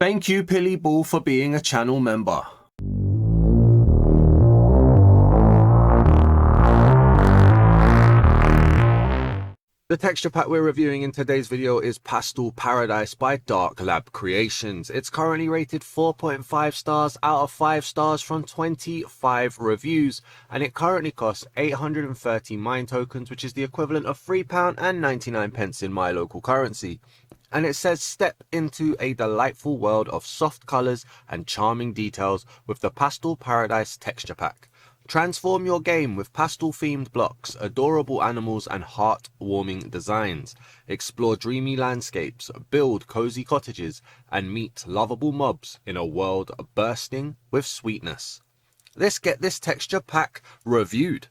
Thank you, Pilly Ball, for being a channel member. The texture pack we're reviewing in today's video is Pastel Paradise by Dark Lab Creations. It's currently rated 4.5 stars out of 5 stars from 25 reviews, and it currently costs 830 mine tokens, which is the equivalent of £3.99 in my local currency. And it says, step into a delightful world of soft colours and charming details with the Pastel Paradise Texture Pack. Transform your game with pastel-themed blocks, adorable animals and heart-warming designs. Explore dreamy landscapes, build cozy cottages, and meet lovable mobs in a world bursting with sweetness. Let's get this texture pack reviewed.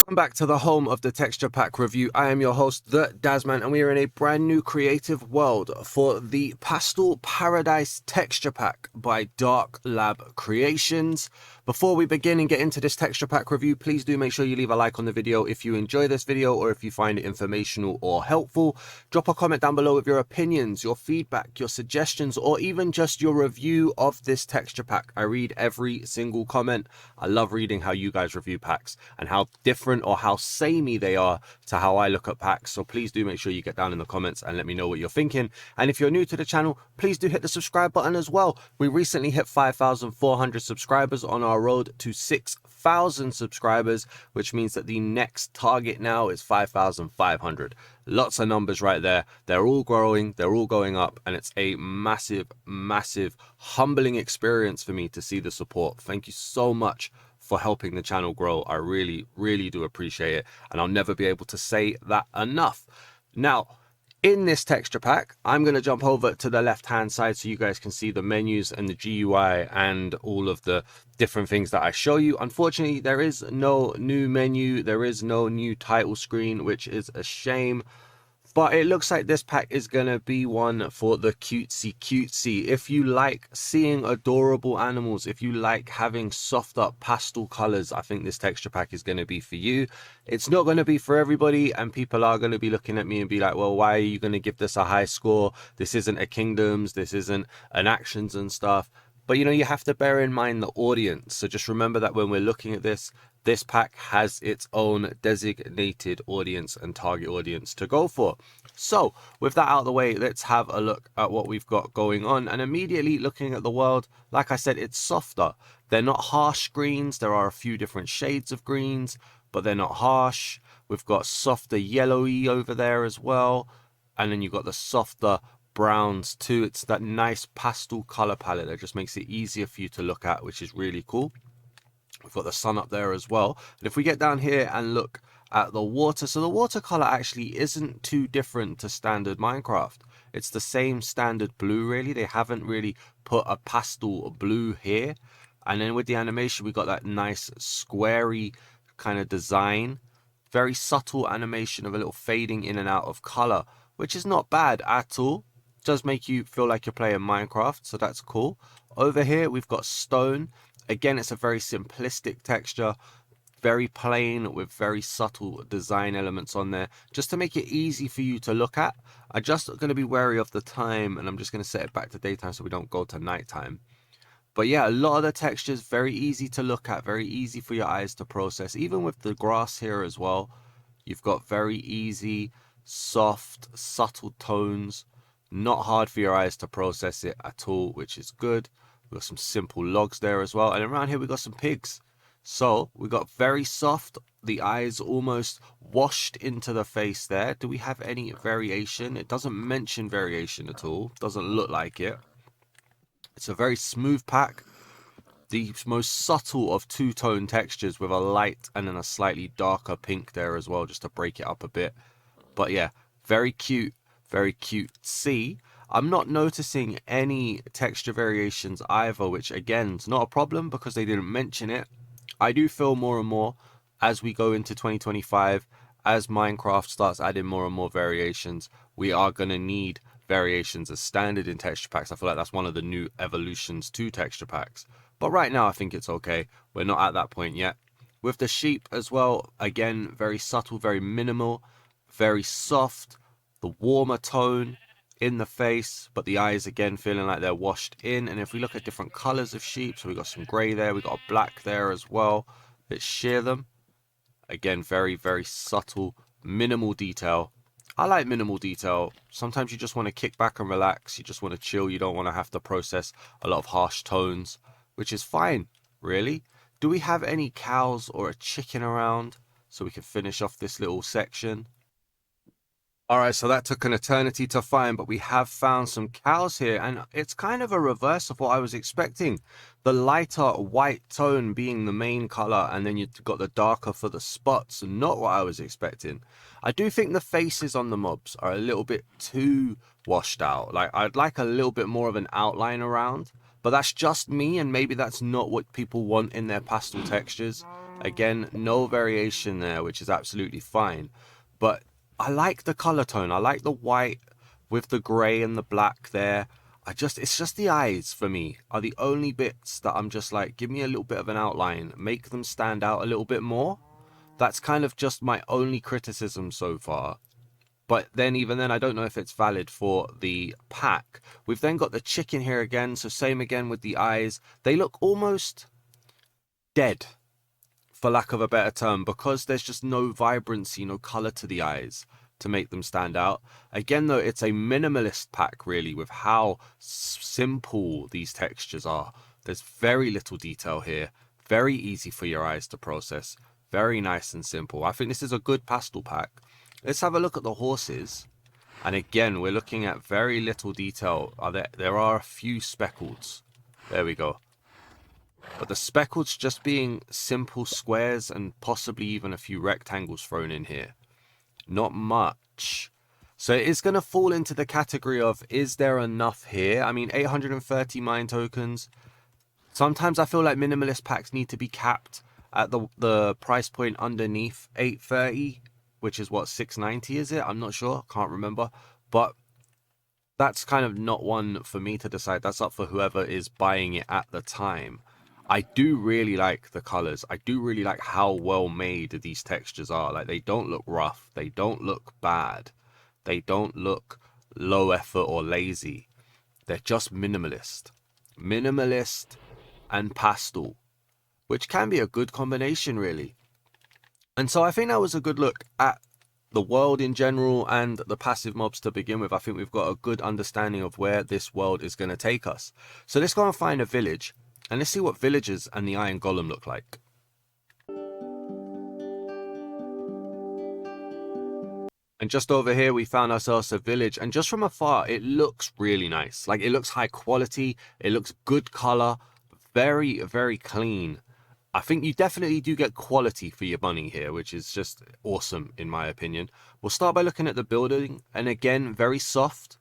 Welcome back to the home of the texture pack review. I am your host, the Dazman, and we are in a brand new creative world for the Pastel Paradise Texture Pack by Dark Lab Creations. Before we begin and get into this texture pack review, please do make sure you leave a like on the video if you enjoy this video or if you find it informational or helpful. Drop a comment down below with your opinions, your feedback, your suggestions, or even just your review of this texture pack. I read every single comment. I love reading how you guys review packs and how different or how samey they are to how I look at packs. So please do make sure you get down in the comments and let me know what you're thinking. And if you're new to the channel, please do hit the subscribe button as well. We recently hit 5,400 subscribers on our road to 6,000 subscribers, which means that the next target now is 5,500. Lots of numbers right there. They're all growing, they're all going up, and it's a massive, massive, humbling experience for me to see the support. Thank you so much for helping the channel grow. I really, really do appreciate it, and I'll never be able to say that enough. Now, in this texture pack, I'm going to jump over to the left hand side so you guys can see the menus and the GUI and all of the different things that I show you. Unfortunately, there is no new menu, there is no new title screen, which is a shame. But it looks like this pack is going to be one for the cutesy. If you like seeing adorable animals, if you like having soft up pastel colors, I think this texture pack is going to be for you. It's not going to be for everybody, and people are going to be looking at me and be like, well, why are you going to give this a high score? This isn't a Kingdoms, this isn't an Actions and stuff. But, you know, you have to bear in mind the audience. So just remember that when we're looking at this pack has its own designated audience and target audience to go for. So with that out of the way, let's have a look at what we've got going on. And immediately looking at the world, like I said, it's softer. They're not harsh greens. There are a few different shades of greens, but they're not harsh. We've got softer yellowy over there as well. And then you've got the softer browns too. It's that nice pastel color palette that just makes it easier for you to look at, which is really cool. We've got the sun up there as well. And if we get down here and look at the water, so the watercolor actually isn't too different to standard Minecraft. It's the same standard blue, really. They haven't really put a pastel blue here. And then with the animation, we got that nice squarey kind of design. Very subtle animation of a little fading in and out of color, which is not bad at all. It does make you feel like you're playing Minecraft, so that's cool. Over here, we've got stone. Again, it's a very simplistic texture, very plain with very subtle design elements on there, just to make it easy for you to look at. I'm just going to be wary of the time, and I'm just going to set it back to daytime so we don't go to nighttime. But yeah, a lot of the textures very easy to look at, very easy for your eyes to process. Even with the grass here as well, you've got very easy, soft, subtle tones, not hard for your eyes to process it at all, which is good. We've got some simple logs there as well. And around here, we've got some pigs. So we've got very soft, the eyes almost washed into the face there. Do we have any variation? It doesn't mention variation at all. Doesn't look like it. It's a very smooth pack. The most subtle of two-tone textures with a light and then a slightly darker pink there as well, just to break it up a bit. But yeah, very cute, very cutesy. I'm not noticing any texture variations either, which again is not a problem because they didn't mention it. I do feel more and more as we go into 2025, as Minecraft starts adding more and more variations, we are going to need variations as standard in texture packs. I feel like that's one of the new evolutions to texture packs. But right now I think it's okay. We're not at that point yet. With the sheep as well, again, very subtle, very minimal, very soft. the warmer tone in the face, but the eyes again feeling like they're washed in. And if we look at different colors of sheep, so we got some gray there, we got a black there as well. Let's shear them. Again, very, very subtle, minimal detail. I like minimal detail. Sometimes you just want to kick back and relax. You just want to chill. You don't want to have to process a lot of harsh tones, which is fine, really. Do we have any cows or a chicken around so we can finish off this little section? All right, so that took an eternity to find, but we have found some cows here, and it's kind of a reverse of what I was expecting. The lighter white tone being the main color, and then you've got the darker for the spots, not what I was expecting. I do think the faces on the mobs are a little bit too washed out. Like, I'd like a little bit more of an outline around, but that's just me, and maybe that's not what people want in their pastel textures. Again, no variation there, which is absolutely fine, but I like the color tone. I like the white with the gray and the black there. It's just the eyes for me are the only bits that I'm just like, give me a little bit of an outline, make them stand out a little bit more. That's kind of just my only criticism so far. But then even then, I don't know if it's valid for the pack. We've then got the chicken here again. So same again with the eyes. They look almost dead, for lack of a better term, because there's just no vibrancy, no color to the eyes to make them stand out. Again, though, it's a minimalist pack, really, with how simple these textures are. There's very little detail here, very easy for your eyes to process, very nice and simple. I think this is a good pastel pack. Let's have a look at the horses. And again, we're looking at very little detail. There are a few speckles. There we go. But the speckles just being simple squares and possibly even a few rectangles thrown in here. Not much. So it is going to fall into the category of, is there enough here? I mean, 830 mine tokens. Sometimes I feel like minimalist packs need to be capped at the price point underneath 830, which is what, 690 is it? I'm not sure. Can't remember. But that's kind of not one for me to decide. That's up for whoever is buying it at the time. I do really like the colors. I do really like how well made these textures are. Like, they don't look rough. They don't look bad. They don't look low effort or lazy. They're just minimalist. Minimalist and pastel, which can be a good combination, really. And so I think that was a good look at the world in general and the passive mobs to begin with. I think we've got a good understanding of where this world is going to take us. So let's go and find a village. And let's see what villagers and the iron golem look like. And just over here, we found ourselves a village. And just from afar, it looks really nice. Like, it looks high quality. It looks good color. Very, very clean. I think you definitely do get quality for your money here, which is just awesome, in my opinion. We'll start by looking at the building. And again, very soft.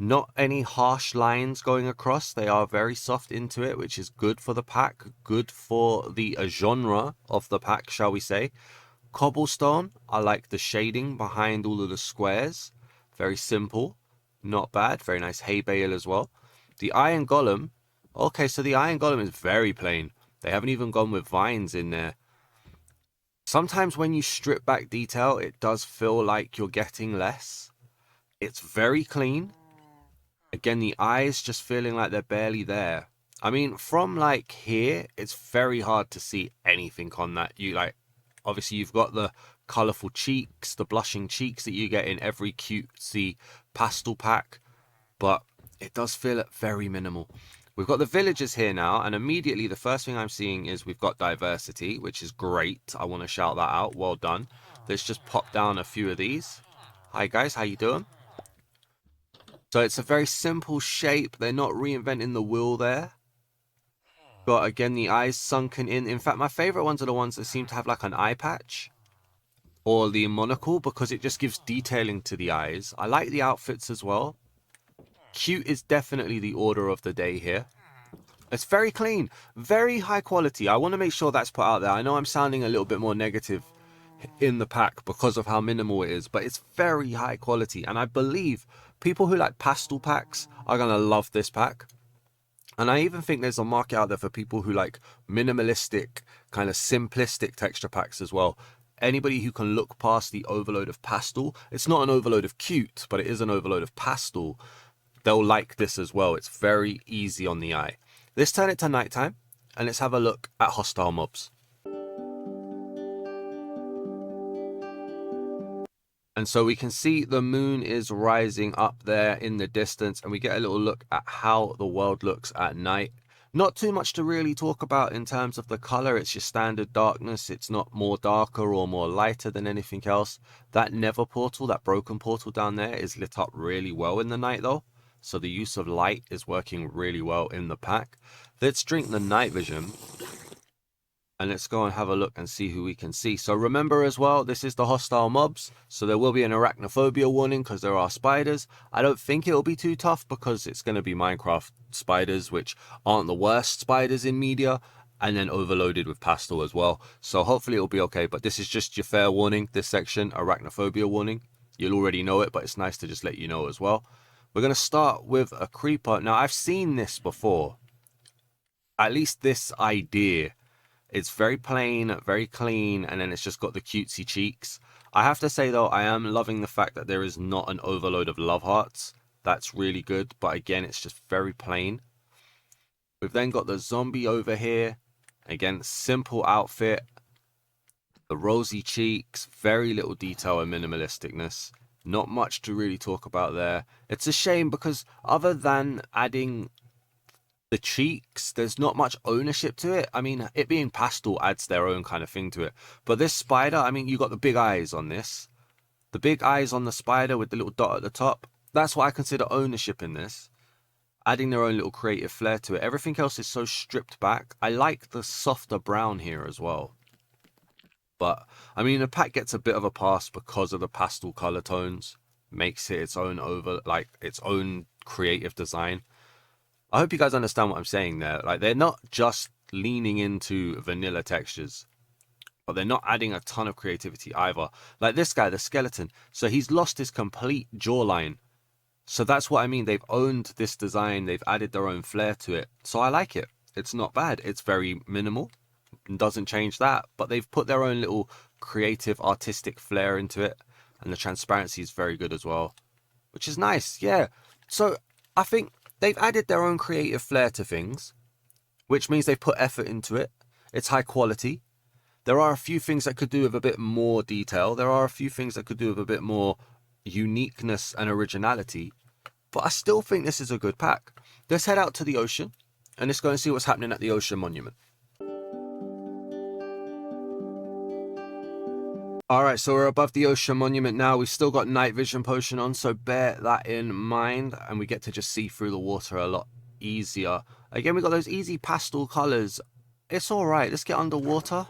Not any harsh lines going across. They are very soft into it, which is good for the pack. Good for the genre of the pack, shall we say. Cobblestone. I like the shading behind all of the squares. Very simple. Not bad. Very nice hay bale as well. The iron golem. Okay, so the iron golem is very plain. They haven't even gone with vines in there. Sometimes when you strip back detail, it does feel like you're getting less. It's very clean. Again, the eyes just feeling like they're barely there. I mean, from like here, it's very hard to see anything on that. Obviously you've got the colorful cheeks, the blushing cheeks that you get in every cutesy pastel pack, but it does feel very minimal. We've got the villagers here now, and immediately the first thing I'm seeing is we've got diversity, which is great. I want to shout that out. Well done. Let's just pop down a few of these. Hi guys, how you doing? So it's a very simple shape. They're not reinventing the wheel there. Got, again, the eyes sunken in. In fact, my favorite ones are the ones that seem to have like an eye patch or the monocle, because it just gives detailing to the eyes. I like the outfits as well. Cute is definitely the order of the day here. It's very clean, very high quality. I want to make sure that's put out there. I know I'm sounding a little bit more negative in the pack because of how minimal it is, but it's very high quality, and I believe people who like pastel packs are going to love this pack. And I even think there's a market out there for people who like minimalistic, kind of simplistic texture packs as well. anybody who can look past the overload of pastel, it's not an overload of cute, but it is an overload of pastel, they'll like this as well. It's very easy on the eye. Let's turn it to nighttime and let's have a look at hostile mobs. And so we can see the moon is rising up there in the distance, and we get a little look at how the world looks at night. Not too much to really talk about in terms of the color. It's your standard darkness. It's not more darker or more lighter than anything else. That Nether portal, that broken portal down there, is lit up really well in the night though. So the use of light is working really well in the pack. Let's drink the night vision. And let's go and have a look and see who we can see. So remember as well, this is the hostile mobs. So there will be an arachnophobia warning because there are spiders. I don't think it'll be too tough because it's going to be Minecraft spiders, which aren't the worst spiders in media. And then overloaded with pastel as well. So hopefully it'll be okay. But this is just your fair warning, this section, arachnophobia warning. You'll already know it, but it's nice to just let you know as well. We're going to start with a creeper. Now, I've seen this before. At least this idea. It's very plain, very clean, and then it's just got the cutesy cheeks. I have to say though, I am loving the fact that there is not an overload of love hearts. That's really good, but again, it's just very plain. We've then got the zombie over here. Again, simple outfit. The rosy cheeks, very little detail and minimalisticness. Not much to really talk about there. It's a shame because other than adding the cheeks, there's not much ownership to it. I mean, it being pastel adds their own kind of thing to it. But this spider, I mean, you got the big eyes on this. The big eyes on the spider with the little dot at the top. That's what I consider ownership in this. Adding their own little creative flair to it. Everything else is so stripped back. I like the softer brown here as well. But, I mean, the pack gets a bit of a pass because of the pastel color tones. Makes it its own its own creative design. I hope you guys understand what I'm saying there. Like, they're not just leaning into vanilla textures, but they're not adding a ton of creativity either. Like this guy, the skeleton. So he's lost his complete jawline. So that's what I mean. They've owned this design. They've added their own flair to it. So I like it. It's not bad. It's very minimal. Doesn't change that. But they've put their own little creative, artistic flair into it. And the transparency is very good as well, which is nice. Yeah. So I think they've added their own creative flair to things, which means they've put effort into it. It's high quality. There are a few things that could do with a bit more detail. There are a few things that could do with a bit more uniqueness and originality. But I still think this is a good pack. Let's head out to the ocean and let's go and see what's happening at the ocean monument. Alright, so we're above the ocean monument now. We've still got night vision potion on, so bear that in mind. And we get to just see through the water a lot easier. Again, we got those easy pastel colours. It's alright. Let's get underwater.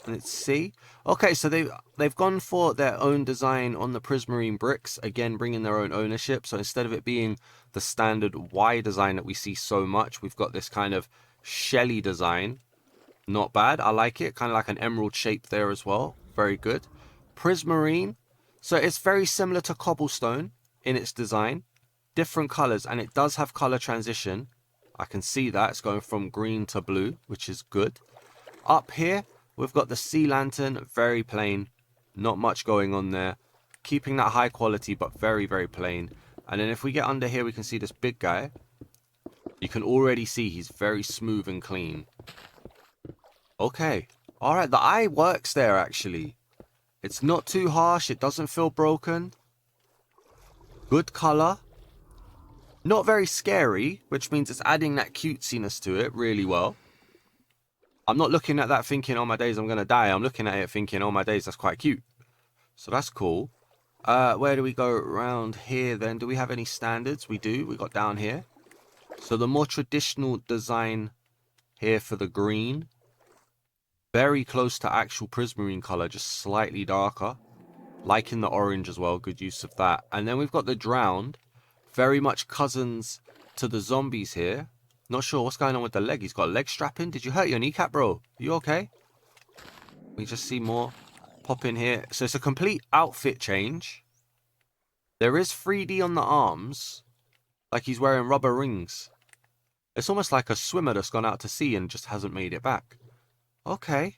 And let's see. Okay, so they've gone for their own design on the prismarine bricks. Again, bringing their own ownership. So instead of it being the standard Y design that we see so much, we've got this kind of shelly design. Not bad. I like it. Kind of like an emerald shape there as well. Very good. Prismarine. So it's very similar to cobblestone in its design. Different colors, and it does have color transition. I can see that. It's going from green to blue, which is good. Up here, we've got the sea lantern. Very plain. Not much going on there. Keeping that high quality, but very, very plain. And then if we get under here, we can see this big guy. You can already see he's very smooth and clean. Okay. Alright, the eye works there actually. It's not too harsh. It doesn't feel broken. Good color. Not very scary, which means it's adding that cutesiness to it really well. I'm not looking at that thinking, oh my days, I'm going to die. I'm looking at it thinking, oh my days, that's quite cute. So that's cool. Where do we go around here then? Do we have any standards? We do. We got down here. So the more traditional design here for the green. Very close to actual prismarine color, just slightly darker. Liking the orange as well, good use of that. And then we've got the drowned. Very much cousins to the zombies here. Not sure what's going on with the leg. He's got a leg strapping. Did you hurt your kneecap, bro? You okay? We just see more pop in here. So it's a complete outfit change. There is 3D on the arms. Like he's wearing rubber rings. It's almost like a swimmer that's gone out to sea and just hasn't made it back. Okay.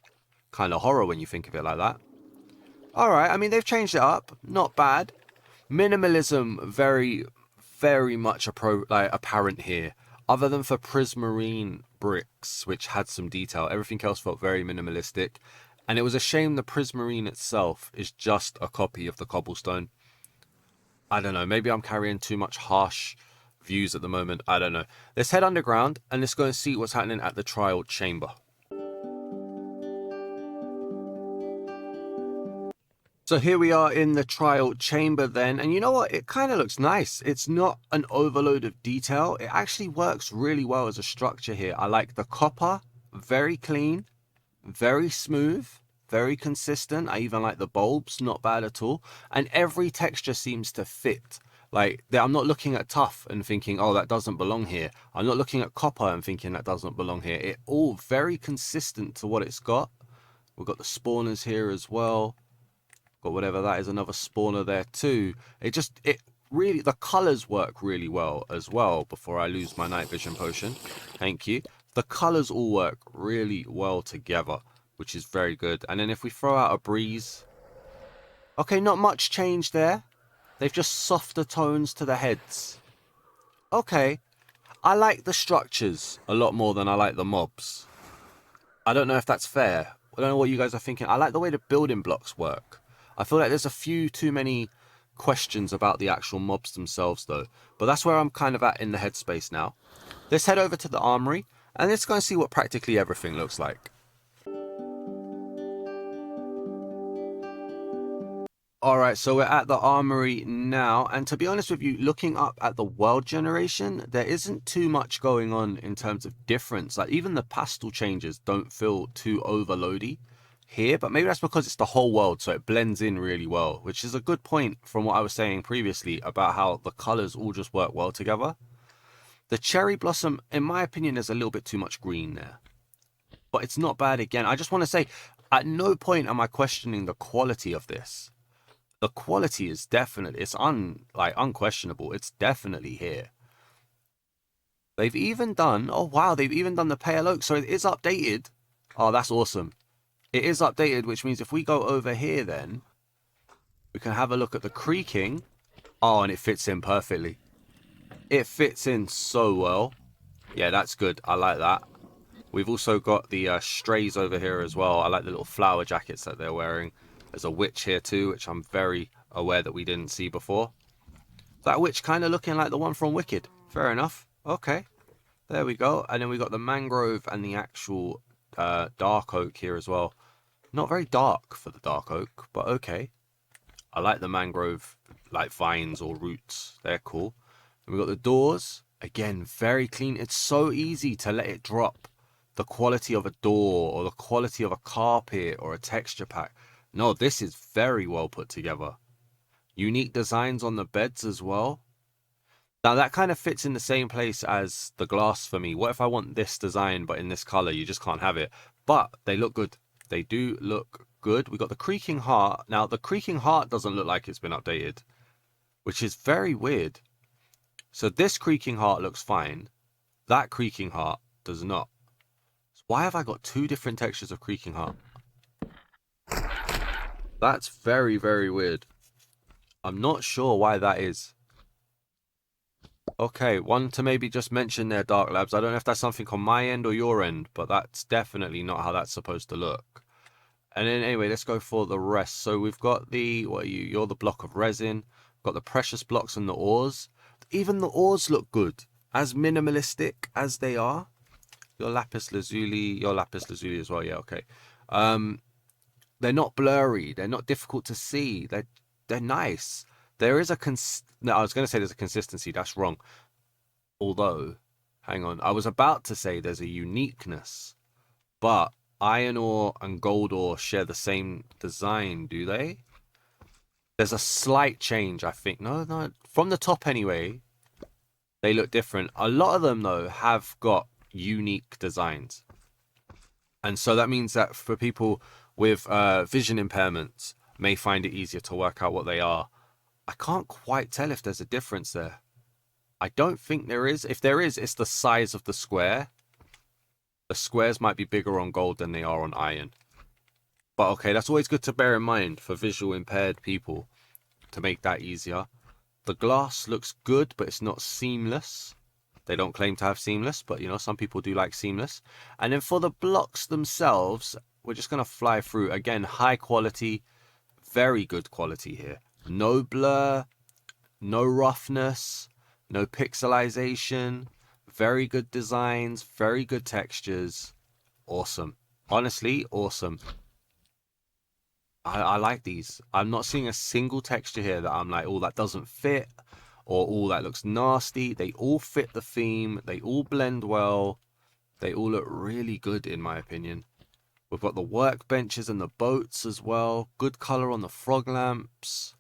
Kind of horror when you think of it like that. All right, I mean, they've changed it up. Not bad. Minimalism, very much apparent here. Other than for prismarine bricks, which had some detail, everything else felt very minimalistic. And it was a shame the prismarine itself is just a copy of the cobblestone. I don't know, maybe I'm carrying too much harsh views at the moment. I don't know. Let's head underground and let's go and see what's happening at the trial chamber. So here we are in the trial chamber then, and you know what? It kind of looks nice. It's not an overload of detail. It actually works really well as a structure here. I like the copper, very clean, very smooth, very consistent. I even like the bulbs, not bad at all. And every texture seems to fit. Like, I'm not looking at tough and thinking, oh, that doesn't belong here. I'm not looking at copper and thinking that doesn't belong here. It all very consistent to what it's got. We've got the spawners here as well. Got whatever that is, another spawner there too. It really, the colors work really well as well. Before I lose my night vision potion, thank you. The colors all work really well together, which is very good. And then if we throw out a breeze, okay, not much change there. They've just softer tones to the heads. Okay, I like the structures a lot more than I like the mobs. I don't know if that's fair. I don't know what you guys are thinking. I like the way the building blocks work. I feel like there's a few too many questions about the actual mobs themselves though. But that's where I'm kind of at in the headspace now. Let's head over to the Armoury and let's go and see what practically everything looks like. Alright, so we're at the Armoury now, and to be honest with you, looking up at the world generation, there isn't too much going on in terms of difference. Like, even the pastel changes don't feel too overloady here, but maybe that's because it's the whole world, so it blends in really well, which is a good point from what I was saying previously about how the colors all just work well together. The cherry blossom, in my opinion, is a little bit too much green there, but it's not bad again. I just want to say, at no point am I questioning the quality of this. The quality is definitely, it's unquestionable. It's definitely here. They've even done, oh wow, they've even done the pale oak, so it is updated. Oh, that's awesome. It is updated, which means if we go over here then, we can have a look at the creaking. Oh, and it fits in perfectly. It fits in so well. Yeah, that's good. I like that. We've also got the strays over here as well. I like the little flower jackets that they're wearing. There's a witch here too, which I'm very aware that we didn't see before. That witch kind of looking like the one from Wicked. Fair enough. Okay. There we go. And then we got the mangrove and the actual dark oak here as well. Not very dark for the dark oak, but okay. I like the mangrove, like vines or roots. They're cool. And we got the doors. Again, very clean. It's so easy to let it drop the quality of a door or the quality of a carpet or a texture pack. No, this is very well put together. Unique designs on the beds as well. Now that kind of fits in the same place as the glass for me. What if I want this design but in this color? You just can't have it. But they look good. They do look good. We got the creaking heart. Now the creaking heart doesn't look like it's been updated, which is very weird. So this creaking heart looks fine. That creaking heart does not. So why have I got two different textures of creaking heart? That's very weird. I'm not sure why that is. Okay, one to maybe just mention there, Dark Labs. I don't know if that's something on my end or your end, but that's definitely not how that's supposed to look. And then anyway, let's go for the rest. So we've got the, what are you? You're the block of resin. Got the precious blocks and the ores. Even the ores look good. As minimalistic as they are. Your lapis lazuli as well. Yeah, okay. They're not blurry. They're not difficult to see. They're nice. There is a no, I was going to say there's a consistency. That's wrong. Although, hang on. I was about to say there's a uniqueness. But iron ore and gold ore share the same design, do they? There's a slight change, I think. No. From the top anyway, they look different. A lot of them, though, have got unique designs. And so that means that for people with vision impairments may find it easier to work out what they are. I can't quite tell if there's a difference there. I don't think there is. If there is, it's the size of the square. The squares might be bigger on gold than they are on iron. But okay, that's always good to bear in mind for visual impaired people to make that easier. The glass looks good, but it's not seamless. They don't claim to have seamless, but you know, some people do like seamless. And then for the blocks themselves, we're just going to fly through. Again, high quality, very good quality here. No blur, no roughness, no pixelization, very good designs, very good textures. Awesome. Honestly, awesome. I like these. I'm not seeing a single texture here that I'm like, oh, that doesn't fit, or oh, that looks nasty. They all fit the theme. They all blend well. They all look really good, in my opinion. We've got the workbenches and the boats as well. Good color on the frog lamps.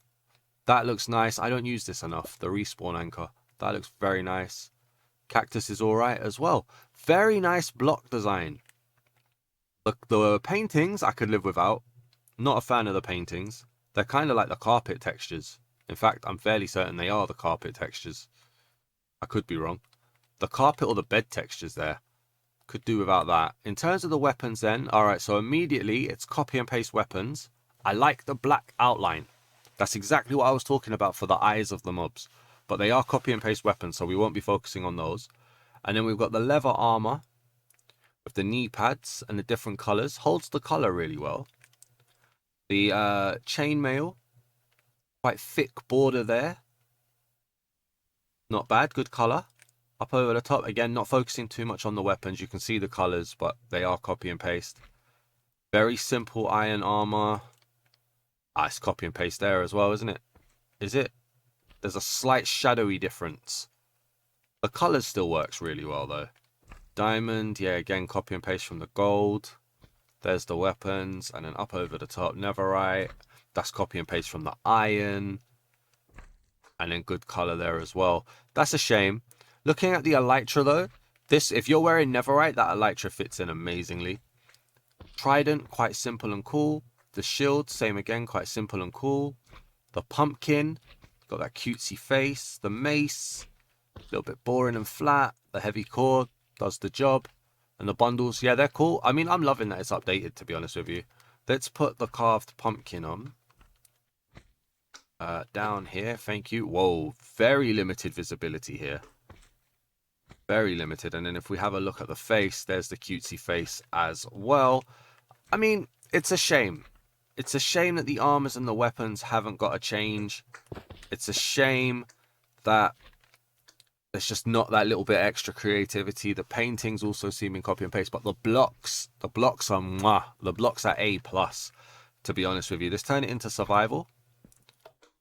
That looks nice. I don't use this enough. The respawn anchor. That looks very nice. Cactus is all right as well. Very nice block design. The paintings I could live without. Not a fan of the paintings. They're kind of like the carpet textures. In fact, I'm fairly certain they are the carpet textures. I could be wrong. The carpet or the bed textures there. Could do without that. In terms of the weapons then, alright, so immediately it's copy and paste weapons. I like the black outline. That's exactly what I was talking about for the eyes of the mobs. But they are copy and paste weapons, so we won't be focusing on those. And then we've got the leather armor with the knee pads and the different colors. Holds the color really well. The chainmail, quite thick border there. Not bad, good color. Up over the top, again, not focusing too much on the weapons. You can see the colors, but they are copy and paste. Very simple iron armor. Ah, it's copy and paste there as well, isn't it? Is it? There's a slight shadowy difference. The colors still works really well though. Diamond, yeah, again, copy and paste from the gold. There's the weapons, and then up over the top, netherite. That's copy and paste from the iron. And then good color there as well. That's a shame. Looking at the elytra though, this, if you're wearing netherite, that elytra fits in amazingly. Trident, quite simple and cool. The shield, same again, quite simple and cool. The pumpkin, got that cutesy face. The mace, a little bit boring and flat. The heavy core does the job. And the bundles, yeah, they're cool. I mean, I'm loving that it's updated, to be honest with you. Let's put the carved pumpkin on. Down here, thank you. Whoa, very limited visibility here. Very limited. And then if we have a look at the face, there's the cutesy face as well. I mean, it's a shame. It's a shame that the armors and the weapons haven't got a change. It's a shame that there's just not that little bit extra creativity. The paintings also seem in copy and paste, but the blocks are mwah. The blocks are A+, to be honest with you. Let's turn it into survival.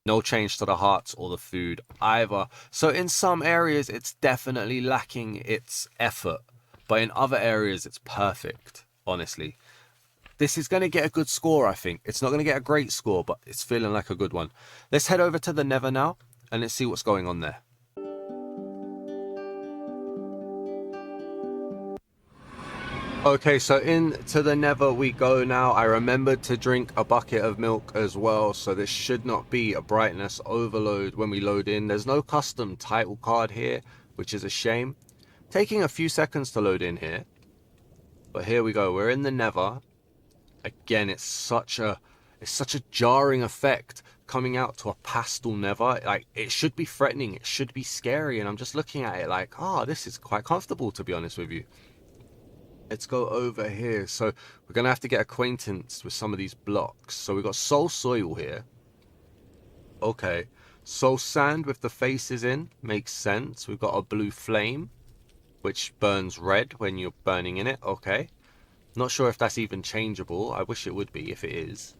No change to the hearts or the food either. So in some areas, it's definitely lacking its effort. But in other areas, it's perfect, honestly. This is going to get a good score, I think. It's not going to get a great score, but it's feeling like a good one. Let's head over to the Nether now, and let's see what's going on there. Okay, so into the Nether we go now. I remembered to drink a bucket of milk as well, so this should not be a brightness overload when we load in. There's no custom title card here, which is a shame. Taking a few seconds to load in here. But here we go, we're in the Nether. Again, it's such a jarring effect coming out to a pastel Nether. Like, it should be threatening, it should be scary, and I'm just looking at it like, oh, this is quite comfortable, to be honest with you. Let's go over here. So we're going to have to get acquaintance with some of these blocks. So we've got soul soil here. Okay. Soul sand with the faces in. Makes sense. We've got a blue flame, which burns red when you're burning in it. Okay. Not sure if that's even changeable. I wish it would be if it is.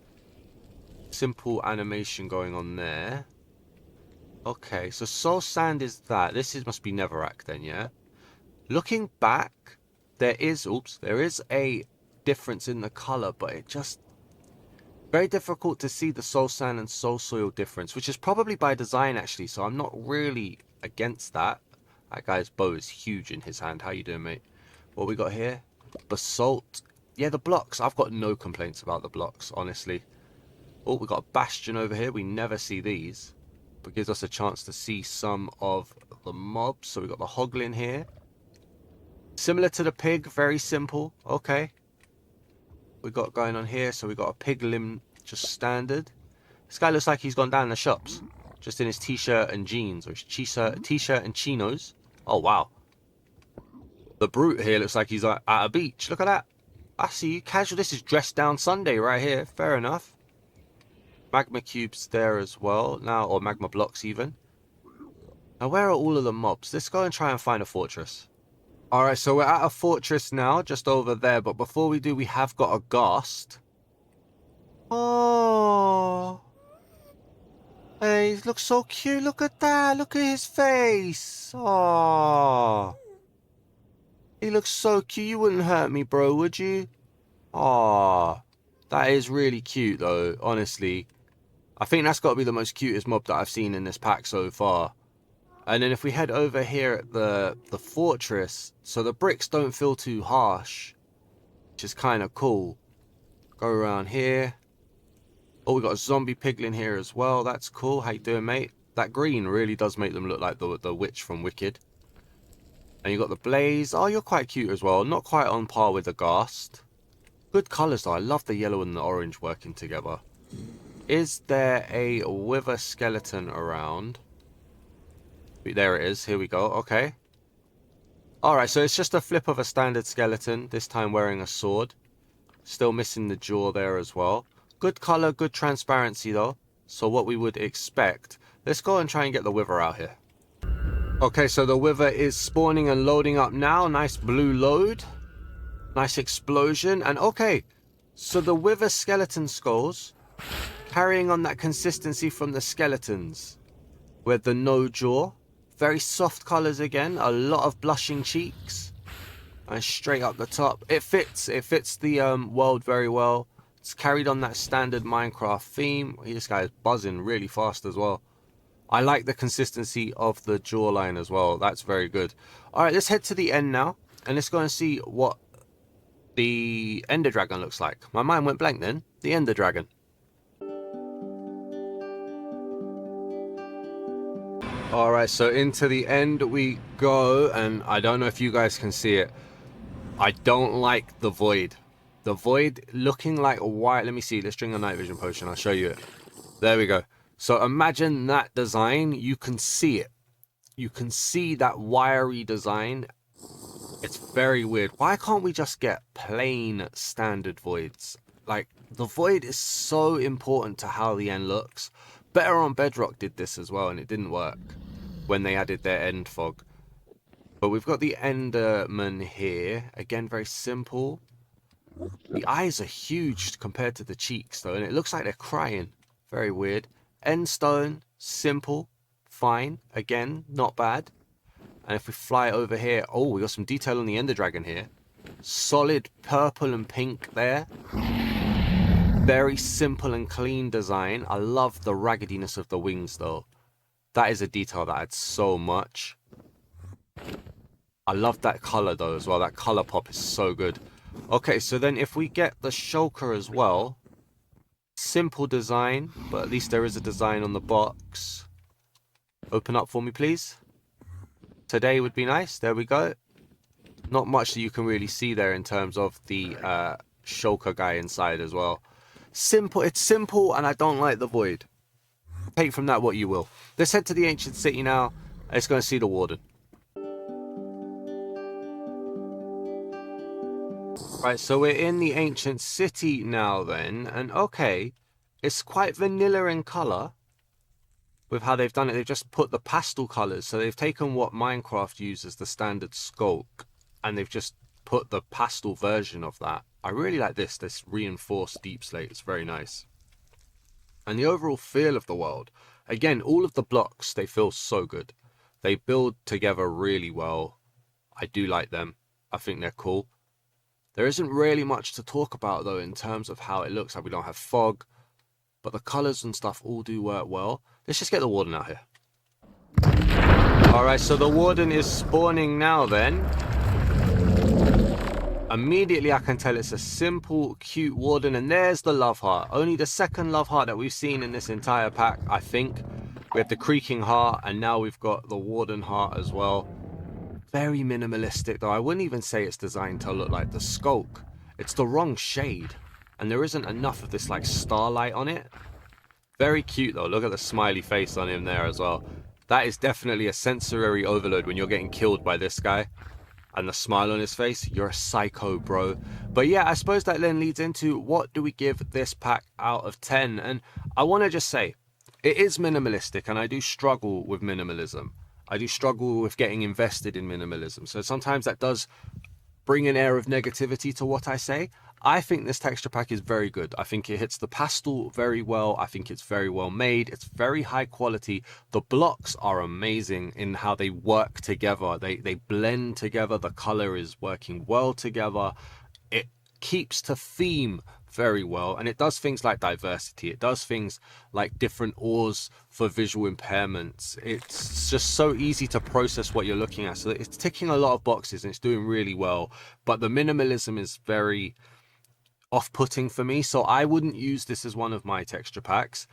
Simple animation going on there. Okay. So soul sand is that. Must be netherrack then, yeah? Looking back, there is a difference in the color, but it just very difficult to see the soul sand and soul soil difference, which is probably by design actually, so I'm not really against that. That guy's bow is huge in his hand. How you doing, mate? What we got here? Basalt. Yeah, the blocks, I've got no complaints about the blocks, honestly. Oh, we got a bastion over here. We never see these, but gives us a chance to see some of the mobs. So we got the hoglin here. Similar to the pig, very simple. Okay. we got going on here. So we got a piglin, just standard. This guy looks like he's gone down the shops, just in his t-shirt and jeans, or his t-shirt and chinos. Oh wow. The brute here looks like he's at a beach. Look at that. I see you. Casual. This is dressed down Sunday right here. Fair enough. Magma cubes there as well now, or magma blocks even. Now where are all of the mobs? Let's go and try and find a fortress. Alright, so we're at a fortress now, just over there. But before we do, we have got a ghast. Oh. Hey, he looks so cute. Look at that. Look at his face. Oh. He looks so cute. You wouldn't hurt me, bro, would you? Oh. That is really cute, though, honestly. I think that's got to be the most cutest mob that I've seen in this pack so far. And then if we head over here at the fortress, so the bricks don't feel too harsh, which is kind of cool. Go around here. Oh, we got a zombie piglin here as well. That's cool. How you doing, mate? That green really does make them look like the witch from Wicked. And you got the blaze. Oh, you're quite cute as well. Not quite on par with the ghast. Good colours though. I love the yellow and the orange working together. Is there a wither skeleton around? There it is. Here we go. Okay. Alright, so it's just a flip of a standard skeleton. This time wearing a sword. Still missing the jaw there as well. Good colour, good transparency though. So what we would expect. Let's go and try and get the wither out here. Okay, so the wither is spawning and loading up now. Nice blue load. Nice explosion. And okay, so the wither skeleton skulls, carrying on that consistency from the skeletons with the no jaw. Very soft colours again. A lot of blushing cheeks. And straight up the top. It fits the world very well. It's carried on that standard Minecraft theme. This guy is buzzing really fast as well. I like the consistency of the jawline as well. That's very good. Alright, let's head to the end now. And let's go and see what the Ender Dragon looks like. My mind went blank then. The Ender Dragon. Alright, so into the end we go. And I don't know if you guys can see it. I don't like the void. The void looking like a white. Let me see. Let's drink a night vision potion. I'll show you it. There we go. So imagine that design. You can see it. You can see that wiry design. It's very weird. Why can't we just get plain standard voids? Like, the void is so important to how the end looks. Better on Bedrock did this as well, and it didn't work when they added their end fog. But we've got the Enderman here. Again, very simple. The eyes are huge compared to the cheeks, though, and it looks like they're crying. Very weird. End stone, simple, fine. Again, not bad. And if we fly over here, oh, we got some detail on the Ender Dragon here. Solid purple and pink there. Very simple and clean design. I love the raggediness of the wings, though. That is a detail that adds so much. I love that color, though, as well. That color pop is so good. Okay, so then if we get the shulker as well. Simple design, but at least there is a design on the box. Open up for me, please. Today would be nice. There we go. Not much that you can really see there in terms of the shulker guy inside as well. Simple. It's simple, and I don't like the void. Take from that what you will. Let's head to the ancient city now. Let's go and see the Warden. Right, so we're in the ancient city now then, and okay, it's quite vanilla in colour with how they've done it. They've just put the pastel colours, so they've taken what Minecraft uses, the standard skulk, and they've just put the pastel version of that. I really like this reinforced deep slate. It's very nice. And the overall feel of the world, again, all of the blocks, they feel so good. They build together really well. I do like them. I think they're cool. There isn't really much to talk about, though, in terms of how it looks. Like, we don't have fog, but the colours and stuff all do work well. Let's just get the Warden out here. Alright, so the Warden is spawning now then. Immediately I can tell it's a simple, cute Warden, and there's the love heart. Only the second love heart that we've seen in this entire pack, I think. We have the creaking heart, and now we've got the Warden heart as well. Very minimalistic, though. I wouldn't even say it's designed to look like the skulk. It's the wrong shade. and there isn't enough of this like starlight on it. Very cute though. Look at the smiley face on him there as well. That is definitely a sensory overload when you're getting killed by this guy. And the smile on his face, you're a psycho, bro. But yeah, I suppose that then leads into what do we give this pack out of 10? And I want to just say, it is minimalistic, and I do struggle with minimalism. I do struggle with getting invested in minimalism. So sometimes that does bring an air of negativity to what I say. I think this texture pack is very good. I think it hits the pastel very well. I think it's very well made. It's very high quality. The blocks are amazing in how they work together. They blend together. The color is working well together. It keeps to theme very well, and it does things like diversity. It does things like different ores for visual impairments. It's just so easy to process what you're looking at. So it's ticking a lot of boxes and it's doing really well, but the minimalism is very off-putting for me, so I wouldn't use this as one of my texture packs.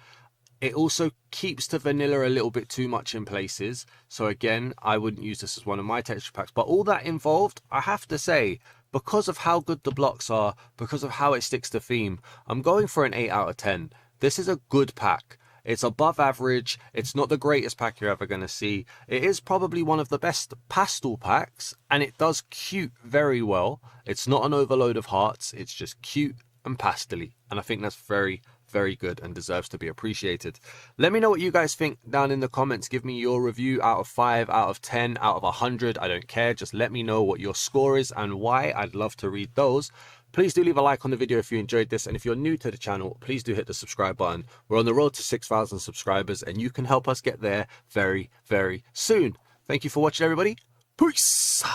It also keeps to vanilla a little bit too much in places, so again, I wouldn't use this as one of my texture packs. But all that involved, I have to say, because of how good the blocks are, because of how it sticks to theme, I'm going for an 8 out of 10. This is a good pack. It's above average. It's not the greatest pack you're ever going to see. It is probably one of the best pastel packs, and it does cute very well. It's not an overload of hearts. It's just cute and pastely, and I think that's very, very good and deserves to be appreciated. Let me know what you guys think down in the comments. Give me your review out of 5, out of 10, out of 100. I don't care. Just let me know what your score is and why. I'd love to read those. Please do leave a like on the video if you enjoyed this, and if you're new to the channel, please do hit the subscribe button. We're on the road to 6,000 subscribers, and you can help us get there very, very soon. Thank you for watching, everybody. Peace!